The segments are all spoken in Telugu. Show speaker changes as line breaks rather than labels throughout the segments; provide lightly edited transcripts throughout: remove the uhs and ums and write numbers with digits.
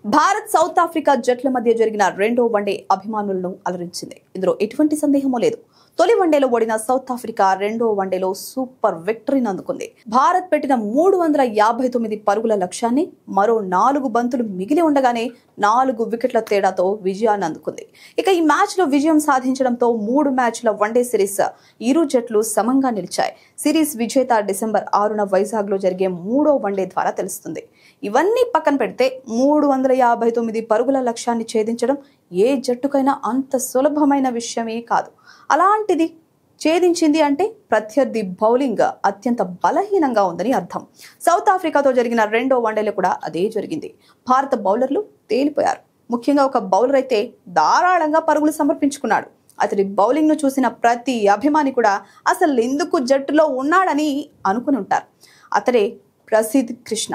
భారత్ సౌత్ ఆఫ్రికా జట్ల మధ్య జరిగిన రెండో వన్డే అభిమానులను అలరించింది. ఇందులో ఎటువంటి సందేహమూ లేదు. తొలి వన్డేలో ఓడిన సౌత్ ఆఫ్రికా రెండో వన్డేలో సూపర్ విక్టరీని అందుకుంది. భారత్ పెట్టిన 359 పరుగుల లక్ష్యాన్ని మరో 4 బంతులు మిగిలి ఉండగానే 4 వికెట్ల తేడాతో విజయాన్ని అందుకుంది. ఇక ఈ మ్యాచ్ లో విజయం సాధించడంతో 3 మ్యాచ్ల వన్డే సిరీస్ ఇరు జట్లు సమంగా నిలిచాయి. సిరీస్ విజేత డిసెంబర్ 6న వైజాగ్ లో జరిగే 3వ వన్డే ద్వారా తెలుస్తుంది. ఇవన్నీ పక్కన పెడితే 359 పరుగుల లక్ష్యాన్ని ఛేదించడం ఏ జట్టుకైనా అంత సులభమైన విషయమే కాదు. అలాంటిది ఛేదించింది అంటే ప్రత్యర్థి బౌలింగ్ అత్యంత బలహీనంగా ఉందని అర్థం. సౌత్ ఆఫ్రికాతో జరిగిన రెండో వన్డేలో కూడా అదే జరిగింది. భారత బౌలర్లు తేలిపోయారు. ముఖ్యంగా ఒక బౌలర్ అయితే ధారాళంగా పరుగులు సమర్పించుకున్నాడు. అతడి బౌలింగ్ ను చూసిన ప్రతి అభిమాని కూడా అసలు ఎందుకు జట్టులో ఉన్నాడని అనుకుని ఉంటారు. అతడే ప్రసిద్ధ్ కృష్ణ.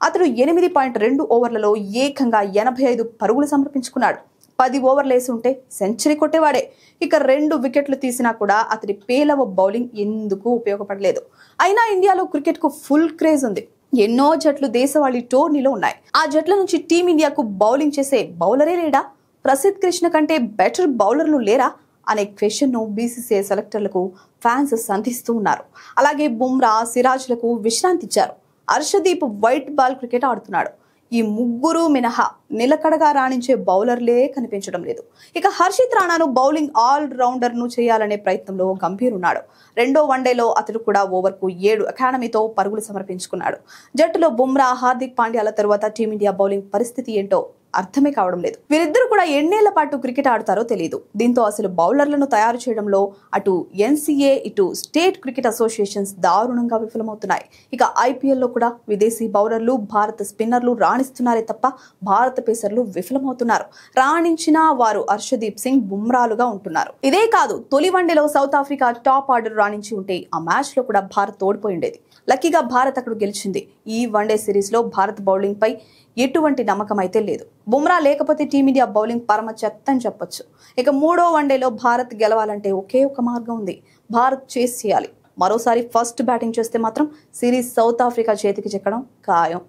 అతడు 8.2 ఓవర్లలో ఏకంగా 85 పరుగులు సమర్పించుకున్నాడు. 10 ఓవర్లు వేసి ఉంటే సెంచరీ కొట్టేవాడే. ఇక 2 వికెట్లు తీసినా కూడా అతడి పేలవ బౌలింగ్ ఎందుకు ఉపయోగపడలేదు. అయినా ఇండియాలో క్రికెట్ కు ఫుల్ క్రేజ్ ఉంది. ఎన్నో జట్లు దేశవాళీ టోర్నీలో ఉన్నాయి. ఆ జట్ల నుంచి టీమిండియాకు బౌలింగ్ చేసే బౌలరే లేడా? ప్రసిద్ధ్ కృష్ణ కంటే బెటర్ బౌలర్లు లేరా అనే క్వశ్చన్ ను బీసీసీఐ సెలెక్టర్లకు ఫ్యాన్స్ సంధిస్తూ ఉన్నారు. అలాగే బుమ్రా, సిరాజ్లకు విశ్రాంతి ఇచ్చారు. హర్షదీప్ వైట్ బాల్ క్రికెట్ ఆడుతున్నాడు. ఈ ముగ్గురు మినహా నిలకడగా రాణించే బౌలర్లే కనిపించడం లేదు. ఇక హర్షిత్ రాణాను బౌలింగ్ ఆల్ రౌండర్ ను చేయాలనే ప్రయత్నంలో గంభీర్ ఉన్నాడు. రెండో వన్డేలో అతడు కూడా ఓవర్కు 7 ఎకానమీతో పరుగులు సమర్పించుకున్నాడు. జట్టులో బుమ్రా, హార్దిక్ పాండ్యాల తరువాత టీమిండియా బౌలింగ్ పరిస్థితి ఏంటో అర్థమే కావడం లేదు. వీరిద్దరు కూడా ఎన్నేళ్ల పాటు క్రికెట్ ఆడతారో తెలియదు. దీంతో అసలు బౌలర్లను తయారు చేయడంలో అటు ఎన్సీఏ ఇటు స్టేట్ క్రికెట్ అసోసియేషన్స్ దారుణంగా విఫలమవుతున్నాయి. ఇక ఐపీఎల్ లో కూడా విదేశీ బౌలర్లు, భారత స్పిన్నర్లు రాణిస్తున్నారే తప్ప భారత పేసర్లు విఫలమవుతున్నారు. రాణించినా వారు హర్షదీప్ సింగ్, బుమ్రాలుగా ఉంటున్నారు. ఇదే కాదు, తొలి వన్డేలో సౌత్ ఆఫ్రికా టాప్ ఆర్డర్ రాణించి ఉంటే ఆ మ్యాచ్ లో కూడా భారత్ ఓడిపోయి ఉండేది. లక్కీగా భారత్ అక్కడ గెలిచింది. ఈ వన్డే సిరీస్ లో భారత్ బౌలింగ్ పై ఎటువంటి నమ్మకం అయితే లేదు. బుమ్రా లేకపోతే టీమిండియా బౌలింగ్ పరమ చెత్త అని చెప్పొచ్చు. ఇక 3వ వన్డేలో భారత్ గెలవాలంటే ఒకే ఒక మార్గం ఉంది. భారత్ చేస్ చేయాలి. మరోసారి ఫస్ట్ బ్యాటింగ్ చేస్తే మాత్రం సిరీస్ సౌత్ ఆఫ్రికా చేతికి చిక్కడం ఖాయం.